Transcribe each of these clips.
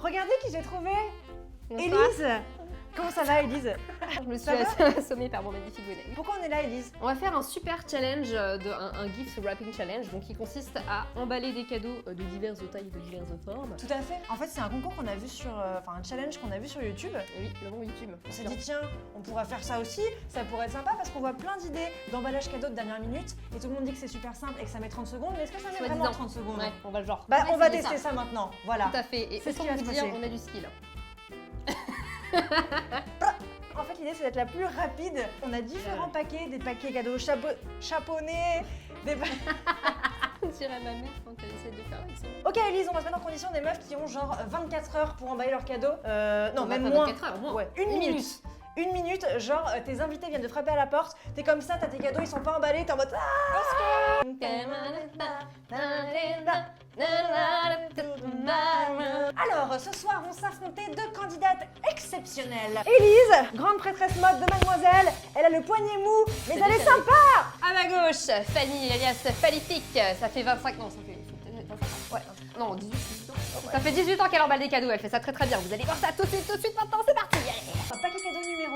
Regardez qui j'ai trouvé. Bonsoir. Élise. Comment ça va, Élise? Je me suis Ça va assommée par mon magnifique bonnet. Pourquoi on est là, Élise? On va faire un super challenge, un gift wrapping challenge, donc qui consiste à emballer des cadeaux de diverses tailles, de diverses formes. Tout à fait. En fait, c'est un concours qu'on a vu sur, enfin un challenge qu'on a vu sur YouTube. Oui, le bon YouTube. On s'est dit tiens, on pourra faire ça aussi, ça pourrait être sympa parce qu'on voit plein d'idées d'emballage cadeau de dernière minute et tout le monde dit que c'est super simple et que ça met 30 secondes. Mais est-ce que ça met Soit vraiment disant. 30 secondes? Ouais, on va le genre. Bah on va essayer tester ça maintenant, voilà. Tout à fait. Et C'est ce qui autant va se vous dire, passer. on a du skill. En fait, l'idée c'est d'être la plus rapide. On a différents paquets, des paquets cadeaux chaponnés, des On dirait ma mère quand elle essaie de faire ça. Ok Elise, on va se mettre en condition des meufs qui ont genre 24 heures pour emballer leurs cadeaux. Non, On va même pas moins. 24 heures, moins. Ouais, une minute. Une minute, genre tes invités viennent de frapper à la porte, t'es comme ça, t'as tes cadeaux, ils sont pas emballés, t'es en mode Alors, ce soir vont s'affronter deux candidates exceptionnelles. Élise, grande prêtresse mode de Mademoiselle, elle a le poignet mou, mais elle est sympa. À ma gauche, Fanny, alias Fallifique. Ça fait 25 ans, ça fait 25 ans. Ouais. Non, 18 ans. Ça fait 18 ans qu'elle emballe des cadeaux, elle fait ça très très bien. Vous allez voir ça tout de suite, maintenant, c'est parti. Allez. Un paquet cadeau numéro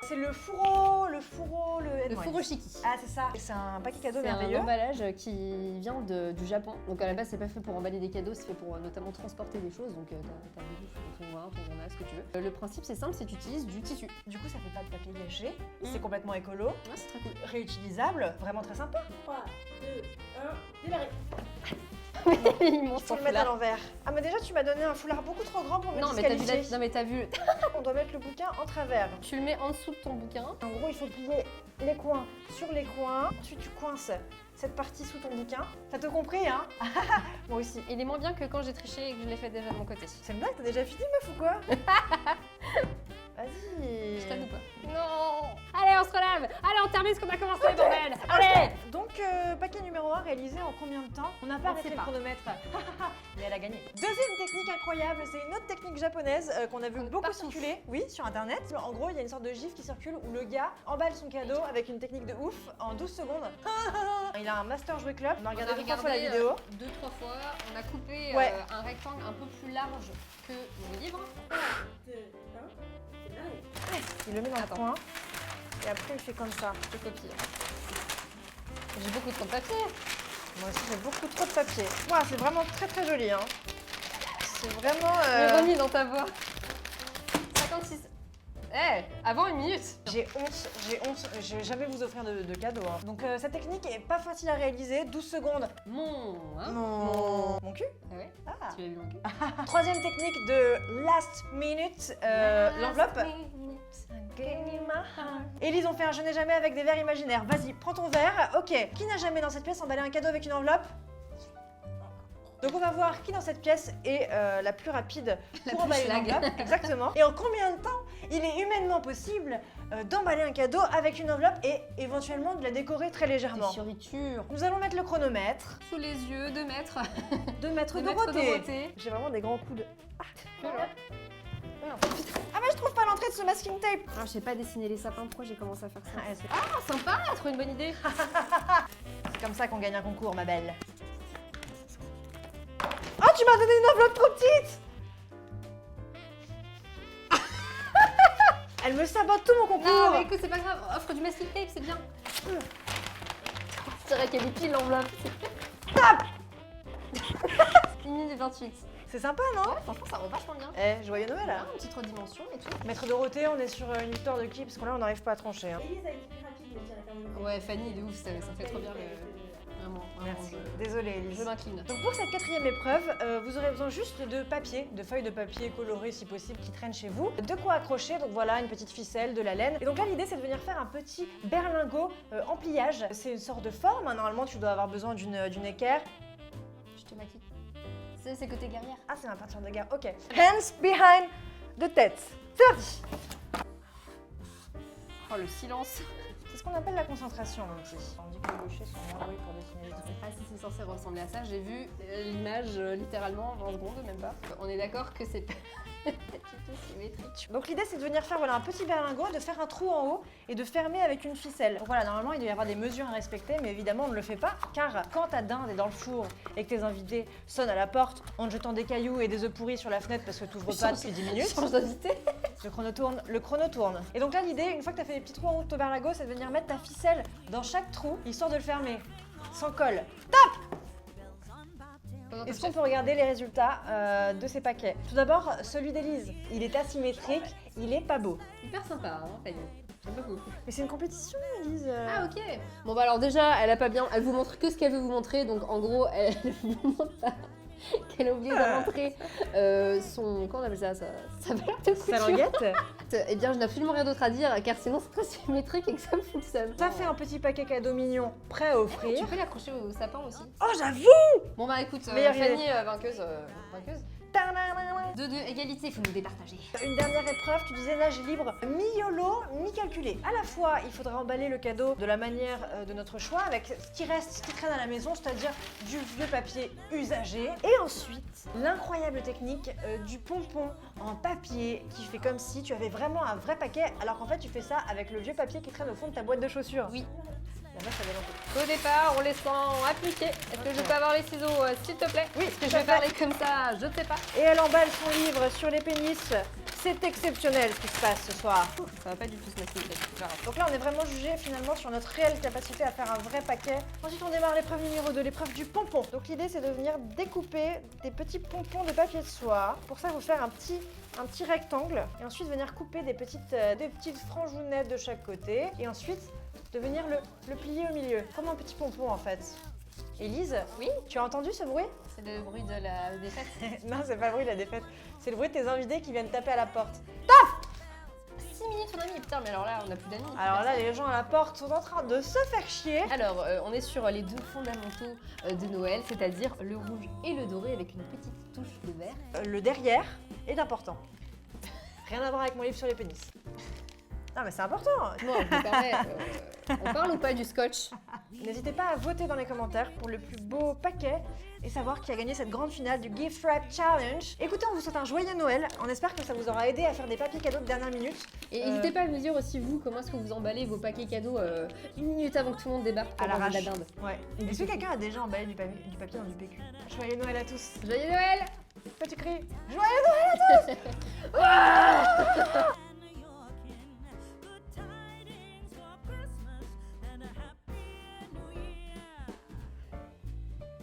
1, c'est le fourreau, Le furoshiki. Ah c'est ça, c'est un paquet cadeau C'est un merveilleux. emballage qui vient du Japon. Donc à la base, c'est pas fait pour emballer des cadeaux, c'est fait pour notamment transporter des choses. Donc t'as ton joint, ton journal, ce que tu veux. Le principe, c'est simple, c'est que tu utilises du tissu. Du coup, ça fait pas de papier gâché, c'est complètement écolo, Ouais, c'est très cool. réutilisable, vraiment très sympa. 3, 2, 1, démarrez. Il monte Faut son le mettre à foulard. l'envers. Ah mais déjà tu m'as donné un foulard beaucoup trop grand pour me Non mais t'as disqualifier. vu, non mais t'as vu. On doit mettre le bouquin en travers. Tu le mets en dessous de ton bouquin. En gros, il faut plier les coins sur les coins. Ensuite, tu coinces cette partie sous ton bouquin. T'as tout compris, hein? Moi aussi. Il est moins bien que quand j'ai triché et que je l'ai fait déjà de mon côté. C'est une blague? T'as déjà fini, meuf, ou quoi? Vas-y. Je t'aide ou pas? Non. Allez, on se relève. Allez, on termine ce qu'on a commencé, bordel. Allez. Donc, paquet numéro 1 réalisé en combien de temps? On n'a pas On arrêté sait le pas. chronomètre. Mais elle a gagné. Deuxième technique incroyable, c'est une autre technique japonaise qu'on a vu beaucoup partout. circuler, oui, sur internet. En gros, il y a une sorte de gif qui circule où le gars emballe son cadeau avec une technique de ouf en 12 secondes. Il a un Master Jouet Club, on a regardé 2-3 fois la vidéo. 2-3 fois. On a coupé Ouais. un rectangle un peu plus large que mon livre. 2, 1, démarrez. Il le met dans le Attends. coin et après il fait comme ça. Je copie. J'ai beaucoup trop de papier. Moi aussi j'ai beaucoup trop de papier. Ouah, c'est vraiment très très joli, hein. C'est vraiment... Mais remis dans ta voix. 56. Eh, avant une minute. J'ai honte, je vais jamais vous offrir de cadeau. Hein. Donc cette technique est pas facile à réaliser, 12 secondes. Hein, Mon cul. Ah ouais, Ah. tu l'as vu mon cul. Troisième technique de last minute, l'enveloppe. Élise, on fait un je n'ai jamais avec des verres imaginaires. Vas-y, prends ton verre. Ok, qui n'a jamais dans cette pièce emballé un cadeau avec une enveloppe? Donc on va voir qui dans cette pièce est la plus rapide La pour plus emballer une schlag. enveloppe. Exactement. Et en combien de temps il est humainement possible d'emballer un cadeau avec une enveloppe et éventuellement de la décorer très Des légèrement. fioritures. Nous allons mettre le chronomètre. Sous les yeux, 2 mètres. 2 mètres De de mettre Dorothée. Dorothée. J'ai vraiment des grands coups de... Voilà. Ah mais je trouve pas l'entrée de ce masking tape. Alors, je sais pas dessiner les sapins, pourquoi j'ai commencé à faire ça? Ah, c'est Ah, sympa, trop une bonne idée. c'est comme ça qu'on gagne un concours, ma belle. Oh, tu m'as donné une enveloppe trop petite. Elle me sabote tout mon concours. Non, mais écoute, c'est pas grave, offre du masking tape, c'est bien. Je dirais qu'elle est pile l'enveloppe. Tape. 1 minute 28. C'est sympa, non? Ouais, franchement, ça rend vachement bien. Eh, joyeux Noël. Voilà, une petite redimension et tout. Maître Dorothée, on est sur une victoire de qui? Parce que là, on n'arrive pas à trancher. Hein. Élise a une très rapide, mais tiens, quand même. Ouais, Fanny, de ouf, ça fait trop bien le. Vraiment, Merci. je- Désolée, Je Elise. m'incline. Donc pour cette quatrième épreuve, vous aurez besoin juste de papier, de feuilles de papier colorées si possible qui traînent chez vous, de quoi accrocher, donc voilà, une petite ficelle, de la laine. Et donc là l'idée c'est de venir faire un petit berlingot en pliage. C'est une sorte de forme, hein. Normalement tu dois avoir besoin d'une équerre. Je te maquille. C'est côté guerrière. Ah c'est ma peinture de guerre, ok. Hands behind the tête. C'est parti. Oh, le silence. C'est ce qu'on appelle la concentration, donc ici. On dit que les gauchers sont moins doués pour dessiner les Je trucs. sais pas si c'est censé ressembler à ça. J'ai vu l'image littéralement en 20 secondes, même pas. On est d'accord que c'est pas du tout symétrique. Donc l'idée c'est de venir faire voilà, un petit berlingot, de faire un trou en haut et de fermer avec une ficelle. Donc voilà, normalement il doit y avoir des mesures à respecter, mais évidemment on ne le fait pas, car quand ta dinde est dans le four et que tes invités sonnent à la porte en te jetant des cailloux et des œufs pourris sur la fenêtre parce que tu ouvres pas depuis 10 minutes, Change d'invité. le chrono tourne. Et donc là l'idée, une fois que tu as fait les petits trous en haut de ton berlingot, c'est de venir mettre ta ficelle dans chaque trou, histoire de le fermer, sans colle. Est-ce qu'on peut regarder les résultats de ces paquets? Tout d'abord, celui d'Élise. Il est asymétrique, il est pas beau. Hyper sympa, hein, Fanny. J'aime beaucoup. Mais c'est une compétition, Élise. Ah ok. Bon bah alors déjà, elle a pas bien, elle vous montre que ce qu'elle veut vous montrer, donc en gros, elle vous montre pas qu'elle a oublié de montrer son, comment on appelle ça, sa valeur de couture. Sa languette. Eh bien, je n'ai absolument rien d'autre à dire, car sinon c'est très symétrique et que ça me fout le seum. Ça fait un petit paquet cadeau mignon, prêt à offrir. Tu peux l'accrocher au sapin aussi. Oh, j'avoue! Bon bah écoute, Meilleure Fanny, vainqueuse. Tadam. 2-2, égalité, il faut nous départager. Une dernière épreuve, tu disais nage libre, mi-YOLO, mi-calculé. À la fois, il faudra emballer le cadeau de la manière de notre choix, avec ce qui reste, ce qui traîne à la maison, c'est-à-dire du vieux papier usagé. Et ensuite, l'incroyable technique du pompon en papier qui fait comme si tu avais vraiment un vrai paquet, alors qu'en fait, tu fais ça avec le vieux papier qui traîne au fond de ta boîte de chaussures. Oui. La vache, elle est lente. Au départ, on les sent appliqués. Est-ce que je peux avoir les ciseaux, s'il te plaît? Oui, Est-ce que tout je à vais fait. parler comme ça? Je ne sais pas. Et elle emballe son livre sur les pénis. C'est exceptionnel ce qui se passe ce soir. Ça va pas du tout se masser, c'est grave. Donc là, on est vraiment jugé finalement sur notre réelle capacité à faire un vrai paquet. Ensuite, on démarre l'épreuve numéro 2, l'épreuve du pompon. Donc l'idée, c'est de venir découper des petits pompons de papier de soie. Pour ça, il faut faire un petit rectangle. Et ensuite, venir couper des petites franjounettes de chaque côté. Et ensuite, de venir le plier au milieu. Comme un petit pompon, en fait. Élise, Oui? tu as entendu ce bruit? C'est le bruit de la défaite. Non, c'est pas le bruit de la défaite. C'est le bruit de tes invités qui viennent taper à la porte. 6 minutes, on a mis. Putain, mais alors là, on a plus d'amis. Alors là, les gens à la porte sont en train de se faire chier. Alors, on est sur les deux fondamentaux de Noël, c'est-à-dire le rouge et le doré avec une petite touche de vert. Le derrière est important. Rien à voir avec mon livre sur les pénis. Non mais c'est important. Bon, je me permets, on parle ou pas du scotch? N'hésitez pas à voter dans les commentaires pour le plus beau paquet et savoir qui a gagné cette grande finale du Gift Wrap Challenge. Écoutez, on vous souhaite un joyeux Noël. On espère que ça vous aura aidé à faire des papiers cadeaux de dernière minute. Et n'hésitez pas à nous dire aussi, vous, comment est-ce que vous emballez vos paquets cadeaux une minute avant que tout le monde débarque pour À manger de l'arrache. la dinde. Ouais. Est-ce que quelqu'un a déjà emballé du papier dans du PQ? Joyeux Noël à tous. Joyeux Noël! Petit cri. Joyeux Noël à tous.